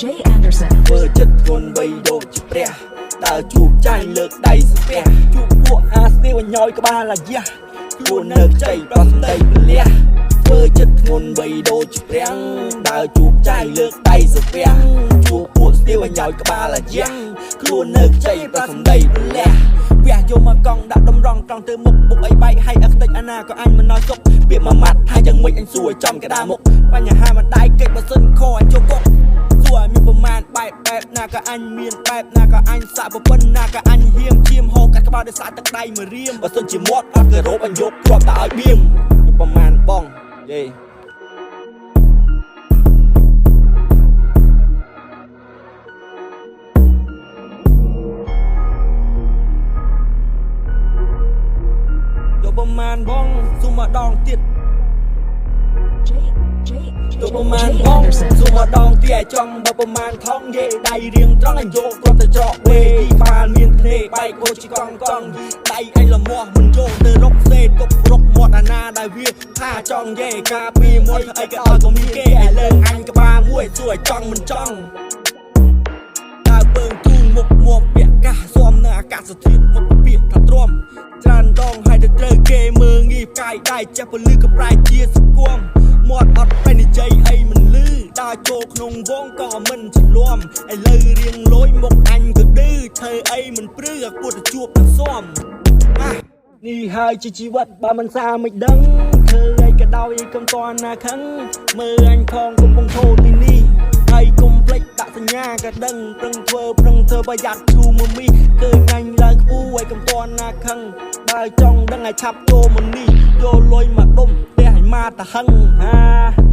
Jay Anderson ធ្វើចិត្តធ្ងន់បីដូចជាព្រះដើរជួបចាយលើកដៃស្ពះជួបពួកអាស្នេហ៍ញយក្បាលអាយ៉ាខ្លួននៅខ្ចីប្រសម្ដីពលះធ្វើចិត្តធ្ងន់បីដូចជាព្រះដើរជួបចាយលើកដៃស្ពះជួបពួកស្នេហ៍ញយក្បាលអាយ៉ាខ្លួននៅខ្ចីប្រសម្ដីពលះវះយកមកកង់ដាក់តម្រង់ត្រង់ទៅមុខបុកអីបែកឲ្យអខ្ទេចអាណាក៏អញមិនណយសុកពាក្យមួយម៉ាត់ថាយ៉ាងម៉េចអញសួរចំកដាមុខបញ្ហាមិនដៃកិច្ចបើសិនខអញចូលកុកសួរមានប្រមាណបែបណាក៏អញមានបែបណាក៏អញសាក់ប្រពន្ធណាក៏អញហៀមឈាមហូរកាត់ក្បាលដោយសារទឹកដៃមួយរៀមបើសិនជាមាត់អត់គោរពអញយកគ្រាប់តែឲ្យបៀមប្រមាណបងយេប្រមាណបងស៊ុំម្ដងទៀតទៅប្រមាណបងស៊ុំម្ដងទៀតចង់បើប្រមាណថងយេដៃរៀងត្រង់អញយកគាត់ទៅច្រកវេទីបាលមានភ្នែកបែកអូជីកង់ដៃអញលមាស់មិនយកទៅរកសេទុករកមាត់អាណាដែលវាថាចង់យេការពីមួយអីក៏ឲ្យក៏មានគេឲ្យលើអញក្បាលមួយសួរឲ្យចង់មិនចង់ដើរពើងទូងមុខមួពាក់កាសស៊ំនៅអាកាសធាតុមកពាក្យថាទ្រាំច្រើនដងឲ្យទៅត្រូវគេមើងងាយផ្កាយដៃចេះពលឺក៏ប្រែជាសគមមាត់អត់ប្រែនិយាយអីមិនលឺដើរចូលក្នុងវងក៏មិនច្រឡំឥឡូវរៀងលួយមុខអញក៏ឌឺធ្វើអីមិនព្រឺឲ្យពួតទៅជួបនឹងស៊ំនេះហើយជាជីវិតបើមិនសាមិនដឹងធ្វើអីក៏ដោយកុំតណាខឹងមើលអញផងកំពុងធូរទីនេះហើយកុំភ្លេចដាក់សញ្ញាក៏ដឹងប្រឹងធ្វើប្រយ័ត្នឈូមមីឃើញអញឡើងខ្ពស់ឲ្យកុំតណាខឹងបើចង់ដឹងឲ្យឆាប់ចូលមកនេះយកលុយមកដុំផ្ទះឲ្យមកទៅហឹង